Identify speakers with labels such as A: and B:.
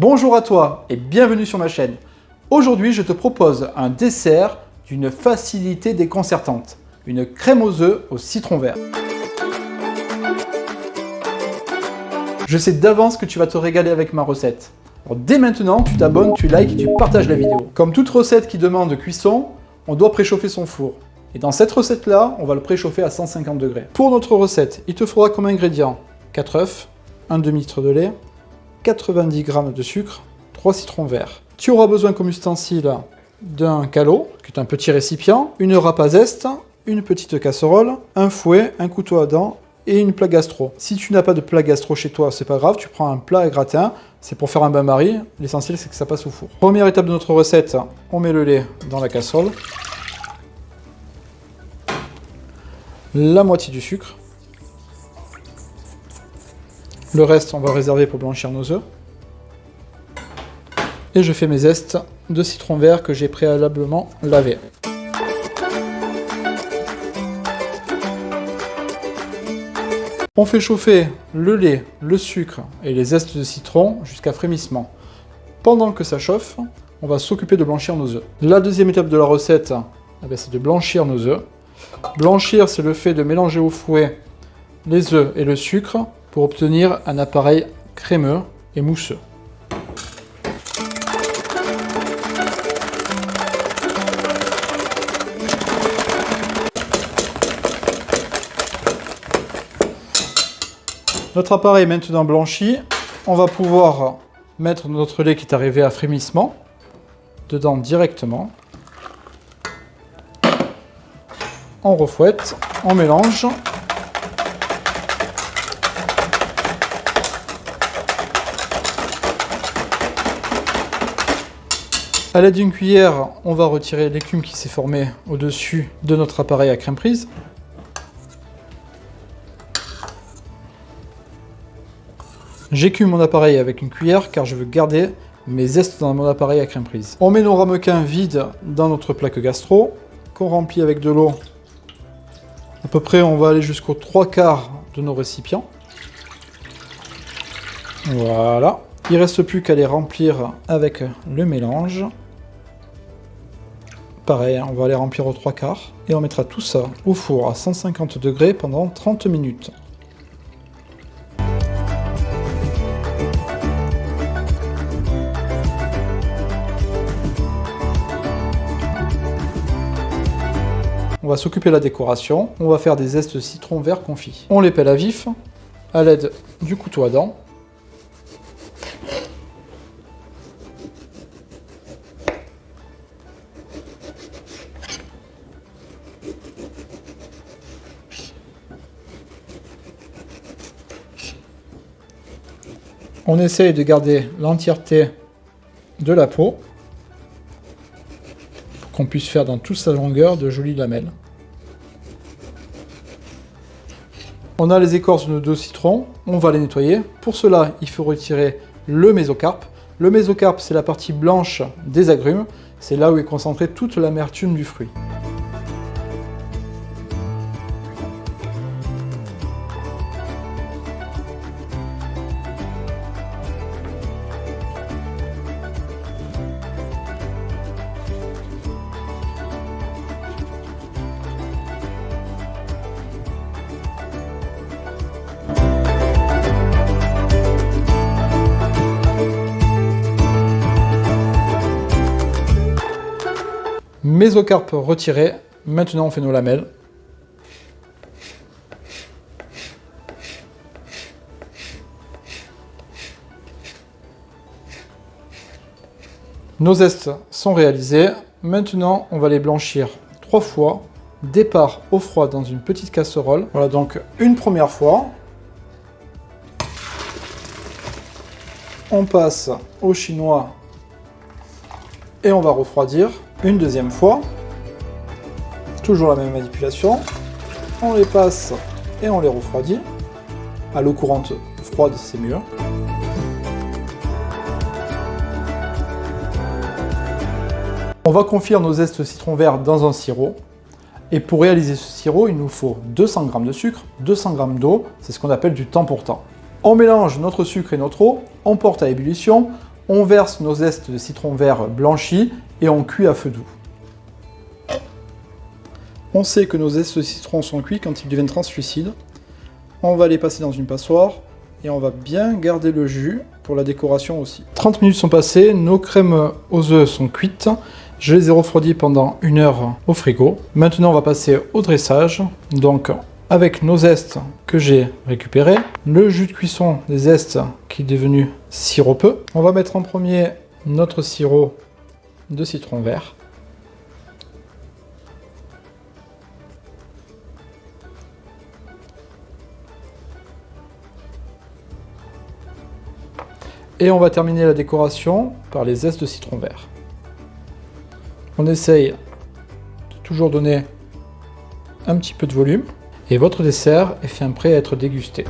A: Bonjour à toi et bienvenue sur ma chaîne. Aujourd'hui, je te propose un dessert d'une facilité déconcertante, une crème aux œufs au citron vert. Je sais d'avance que tu vas te régaler avec ma recette. Alors, dès maintenant, tu t'abonnes, tu likes et tu partages la vidéo. Comme toute recette qui demande cuisson, on doit préchauffer son four. Et dans cette recette-là, on va le préchauffer à 150 degrés. Pour notre recette, il te faudra comme ingrédients 4 œufs, un demi-litre de lait, 90 g de sucre, 3 citrons verts. Tu auras besoin comme ustensile d'un calot, qui est un petit récipient, une râpe à zeste, une petite casserole, un fouet, un couteau à dents et une plaque gastro. Si tu n'as pas de plaque gastro chez toi, c'est pas grave, tu prends un plat à gratin, c'est pour faire un bain-marie, l'essentiel c'est que ça passe au four. Première étape de notre recette, on met le lait dans la casserole, la moitié du sucre, le reste on va réserver pour blanchir nos œufs, et je fais mes zestes de citron vert que j'ai préalablement lavé. On fait chauffer le lait, le sucre et les zestes de citron jusqu'à frémissement. Pendant que ça chauffe, on va s'occuper de blanchir nos œufs. La deuxième étape de la recette, c'est de blanchir nos œufs. Blanchir, c'est le fait de mélanger au fouet les œufs et le sucre pour obtenir un appareil crémeux et mousseux. Notre appareil est maintenant blanchi, on va pouvoir mettre notre lait qui est arrivé à frémissement dedans directement. On refouette, on mélange. A l'aide d'une cuillère, on va retirer l'écume qui s'est formée au-dessus de notre appareil à crème prise. J'écume mon appareil avec une cuillère car je veux garder mes zestes dans mon appareil à crème prise. On met nos ramequins vides dans notre plaque gastro, qu'on remplit avec de l'eau. À peu près, on va aller jusqu'aux 3/4 de nos récipients. Voilà. Il ne reste plus qu'à les remplir avec le mélange. Pareil, on va les remplir aux 3/4. Et on mettra tout ça au four à 150 degrés pendant 30 minutes. On va s'occuper de la décoration, on va faire des zestes de citron vert confit. On les pèle à vif, à l'aide du couteau à dents. On essaye de garder l'entièreté de la peau, pour qu'on puisse faire dans toute sa longueur de jolies lamelles. On a les écorces de nos 2 citrons, on va les nettoyer. Pour cela, il faut retirer le mésocarpe. Le mésocarpe, c'est la partie blanche des agrumes, c'est là où est concentrée toute l'amertume du fruit. Mésocarpe retiré, maintenant on fait nos lamelles. Nos zestes sont réalisés, maintenant on va les blanchir 3 fois. Départ au froid dans une petite casserole. Voilà donc une première fois. On passe au chinois et on va refroidir. Une deuxième fois, toujours la même manipulation, on les passe et on les refroidit. À l'eau courante froide, c'est mieux. On va confire nos zestes citron vert dans un sirop. Et pour réaliser ce sirop, il nous faut 200 g de sucre, 200 g d'eau, c'est ce qu'on appelle du temps pour temps. On mélange notre sucre et notre eau, on porte à ébullition, On verse nos zestes de citron vert blanchis et on cuit à feu doux. On sait que nos zestes de citron sont cuits quand ils deviennent translucides. On va les passer dans une passoire et on va bien garder le jus pour la décoration aussi. 30 minutes sont passées, nos crèmes aux œufs sont cuites. Je les ai refroidies pendant 1 heure au frigo. Maintenant on va passer au dressage. Donc avec nos zestes que j'ai récupérés, le jus de cuisson des zestes qui est devenu siropeux. On va mettre en premier notre sirop de citron vert. Et on va terminer la décoration par les zestes de citron vert. On essaye de toujours donner un petit peu de volume. Et votre dessert est fin prêt à être dégusté.